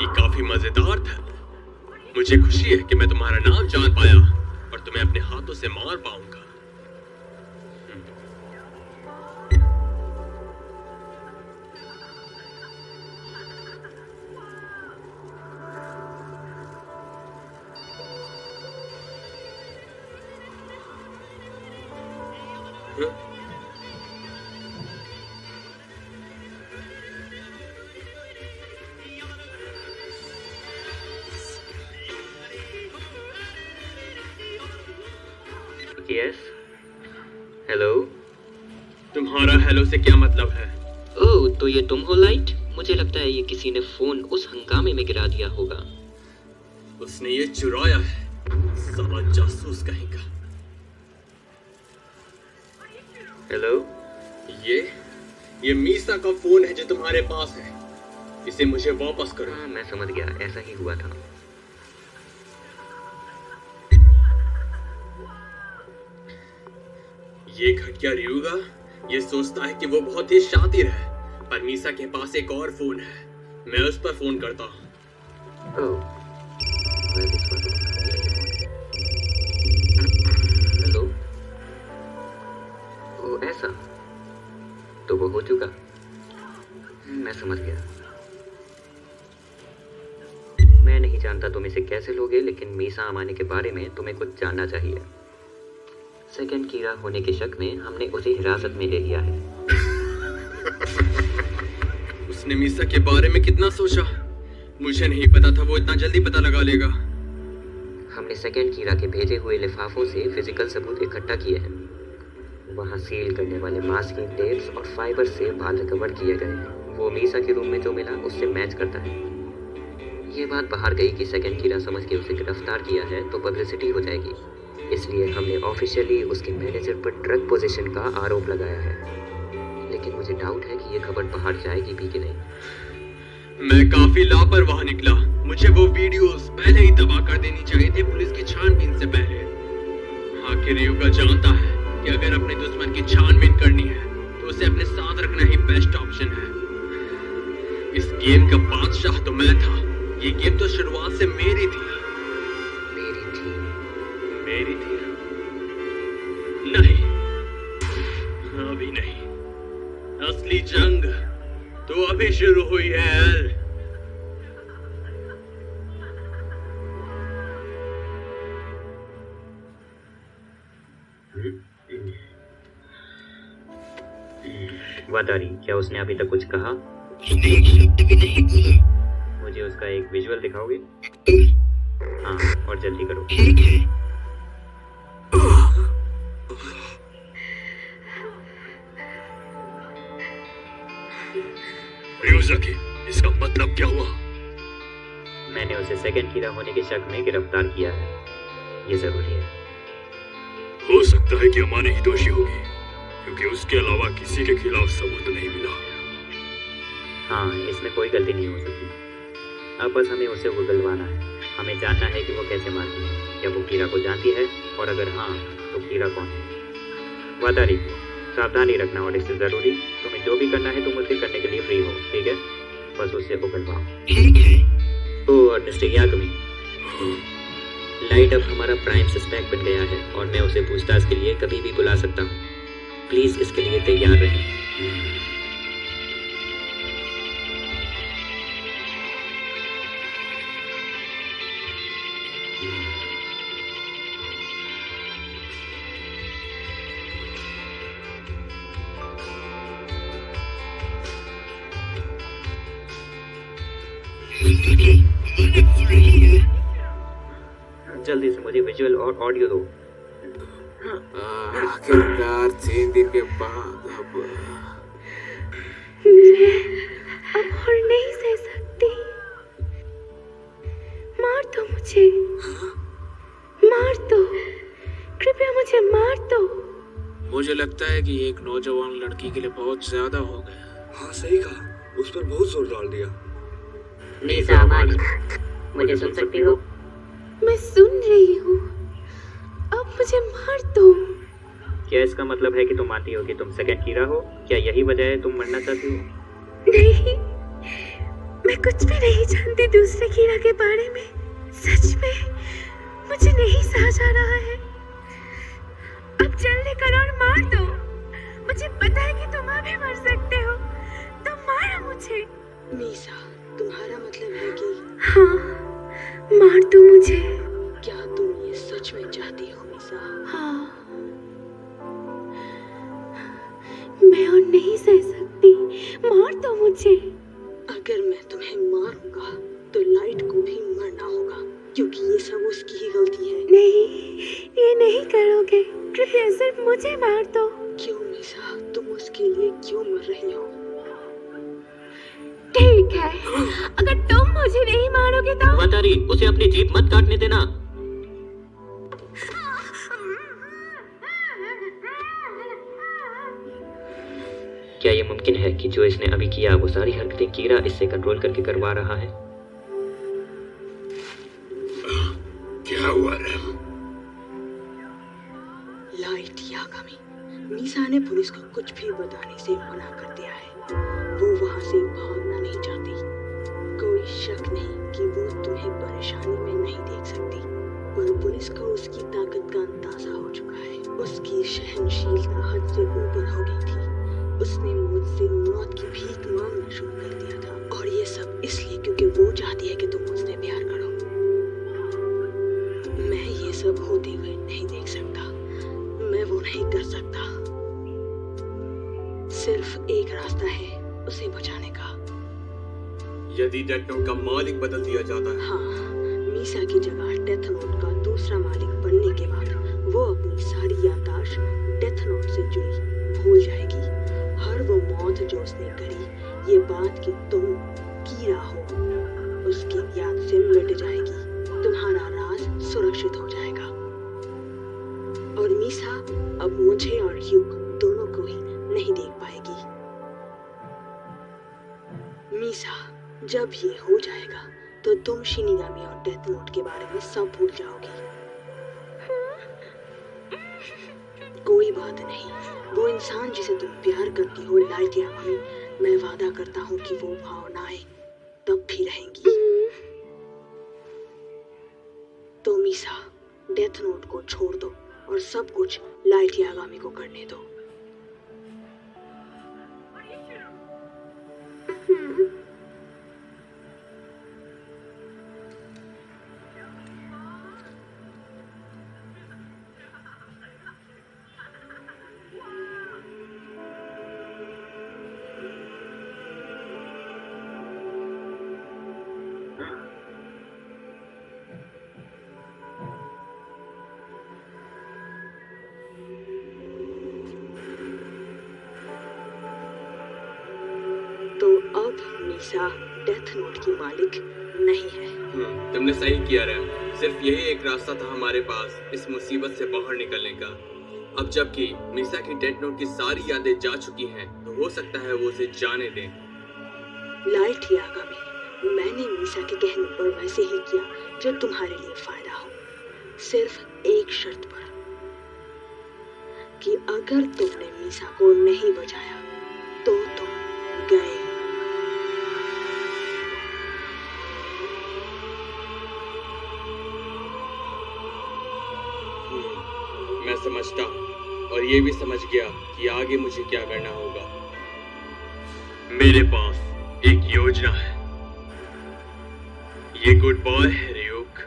ये काफी मजेदार था। मुझे खुशी है कि मैं तुम्हारा नाम जान पाया और तुम्हें अपने हाथों से मार पाऊंगा। Yes, hello. तुम्हारा हेलो से क्या मतलब है? ओह, तो ये तुम हो लाइट? मुझे लगता है ये किसी ने फोन उस हंगामे में गिरा दिया होगा। उसने ये चुराया है, साला जासूस कहीं का। हेलो, ये मीसा का फोन है जो तुम्हारे पास है। इसे मुझे वापस करो। हाँ, मैं समझ गया, ऐसा ही हुआ था। ये घटिया रियुगा ये सोचता है कि वो बहुत ही शातिर है, पर मीसा के पास एक और फोन है। मैं उस पर फोन करता हूँ। ओह, हेलो। ओह, ऐसा तो वो हो चुका। मैं समझ गया। मैं नहीं जानता तुम इसे कैसे लोगे, लेकिन मीसा अमाने के बारे में तुम्हें कुछ जानना चाहिए। सेकंड कीरा होने के शक में हमने उसे हिरासत में ले लिया है। उसने मीसा के बारे में कितना सोचा, मुझे नहीं पता था वो इतना जल्दी पता लगा लेगा। हमने सेकंड कीरा के भेजे हुए लिफाफों से फिजिकल सबूत इकट्ठा किए हैं। वहाँ सील करने वाले मास्किंग टेप्स और फाइबर से बाल रिकवर किए गए हैं। वो मीसा के रूम में जो मिला उससे मैच करता है। ये बात बाहर गई कि सेकंड कीरा समझ के उसे गिरफ्तार किया है तो पब्लिसिटी हो जाएगी, इसलिए हमने ऑफिशियली उसके मैनेजर पर ड्रग पोजीशन का आरोप लगाया है। लेकिन मुझे डाउट है कि ये खबर बाहर जाएगी भी कि नहीं। मैं काफी लापरवाह निकला। मुझे वो वीडियोस पहले ही तबाह कर देनी चाहिए थे, पुलिस की छानबीन से पहले। आखिर युगा जानता है कि अगर अपने दुश्मन की छानबीन करनी है तो उसे अपने साथ रखना ही बेस्ट ऑप्शन है। इस गेम का बादशाह तो मैं था। ये गेम तो शुरुआत से मेरी थी। मेरी थी नहीं, अभी नहीं। असली जंग तो अभी शुरू हुई है एल। वादारी, क्या उसने अभी तक कुछ कहा? उसने एक शब्द भी नहीं बोला। मुझे उसका एक विजुअल दिखाओगे? हाँ, और जल्दी करो। ठीक है। रियोज़ाकी, इसका मतलब क्या हुआ? मैंने उसे सेकंड कीरा होने के शक में गिरफ्तार किया है। ये जरूरी है। हो सकता है कि अमाने ही दोषी होगी, क्योंकि उसके अलावा किसी के खिलाफ सबूत नहीं मिला। हाँ, इसमें कोई गलती नहीं हो सकती। अब बस हमें उसे उगलवाना है। हमें जानना है कि वो कैसे मारती है, क्या वो कीरा को जानती है, और अगर हाँ तो कीरा कौन है। वादारी, सावधानी रखना, और इससे ज़रूरी तुम्हें जो भी करना है तुम उसे करने के लिए फ्री हो, ठीक है? बस उसे उगलवाओ। ठीक है। ओह, और मिस्टर याकमी, लाइट अब हमारा प्राइम सस्पेक्ट बन गया है और मैं उसे पूछताछ के लिए कभी भी बुला सकता हूँ। प्लीज़ इसके लिए तैयार रहें। जल्दी से मुझे विजुअल और ऑडियो दो। आखिरकार 3 दिन के बाद अब और नहीं सह सकती। मार दो मुझे, मार दो, कृपया मुझे मार दो। मुझे लगता है कि एक नौजवान लड़की के लिए बहुत ज्यादा हो गया। हाँ, सही कहा। उस पर बहुत जोर डाल दिया। मीसा अमानी, मुझे सुन सकती हो? मैं सुन रही हूँ। अब मुझे मार दो। क्या इसका मतलब है कि तुम मानती हो कि तुम सेकंड कीरा हो? क्या यही वजह है तुम मरना चाहती हो? नहीं, मैं कुछ भी नहीं जानती दूसरे कीड़ा के बारे में। सच में मुझे नहीं सहा जा रहा है। अब जल्दी करो और मार दो। मुझे पता है कि तुम अभी मर सकते हो, तो मारो मुझे। मीसा, तुम्हारा मतलब है कि हाँ, मार दो मुझे। क्या तुम ये सच में चाहती हो मीसा? हाँ, मैं और नहीं सह सकती। मार दो मुझे। अगर मैं तुम्हें मारूंगा तो लाइट को भी मरना होगा, क्योंकि ये सब उसकी ही गलती है। नहीं, ये नहीं करोगे। कृपया सिर्फ मुझे मार दो। क्यों मीसा, तुम उसके लिए क्यों मर रही हो? ठीक है, अगर तुम मुझे नहीं मारोगे तो वतारी, उसे अपनी जीभ मत काटने देना। क्या ये मुमकिन है कि जो इसने अभी किया वो सारी हरकतें कीड़ा इससे कंट्रोल करके करवा रहा है? क्या हुआ रैम? लाइट यागामी, मीसा ने पुलिस को कुछ भी बताने से मना कर दिया है। वो वहां से भागना नहीं चाहती। कोई शक नहीं कि वो तुम्हें परेशानी में नहीं देख सकती, पर पुलिस को उसकी ताकत का अंदाजा हो चुका है। उसकी सहनशीलता हद से ऊपर हो गई थी। उसने मुझसे मौत की भीख मांगना शुरू कर दिया था, और ये सब इसलिए क्योंकि वो चाहती है कि तुम मुझसे प्यार करो। मैं ये सब होते हुए नहीं देख सकता। मैं वो नहीं कर सकता। सिर्फ एक रास्ता है उसे बचाने का। यदि डेथ नोट का मालिक बदल दिया जाता है। हाँ, मीसा की जगह डेथ नोट का दूसरा मालिक बनने के बाद वो अपनी सारी याददाश्त डेथ नोट से जुड़ी भूल जाएगी। हर वो मौत जो उसने करी, ये बात कि तुम कीड़ा हो, उसकी याद से मिट जाएगी। तुम्हारा राज सुरक्षित हो जाएगा, और मीसा अब मुझे और ह्यूग दोनों को ही नहीं देख पाएगी। मीसा, जब ये हो जाएगा तो तुम शिनिगामी और डेथ नोट के बारे में सब भूल जाओगी। कोई बात नहीं, वो इंसान जिसे तुम प्यार करती हो लाइट यागामी, मैं वादा करता हूँ कि वो भावनाएं तब भी रहेंगी। तो मीसा, डेथ नोट को छोड़ दो और सब कुछ लाइट यागामी को करने दो। तो अब मीसा डेथ नोट की मालिक नहीं है। तुमने सही किया रैम। सिर्फ यही एक रास्ता था हमारे पास इस मुसीबत से बाहर निकलने का। अब जबकि मीसा की डेथ नोट की सारी यादें जा चुकी हैं, तो हो सकता है वो उसे जाने दें। लाइट यागामी, मैंने मीसा के कहने पर वैसे ही किया जो तुम्हारे लिए फायदा हो, सिर्फ एक शर्त पर, कि अगर तुमने मीसा को नहीं बचाया तो तुम गए। मैं समझता और ये भी समझ गया कि आगे मुझे क्या करना होगा। मेरे पास एक योजना है। ये गुड बॉय है रियुक।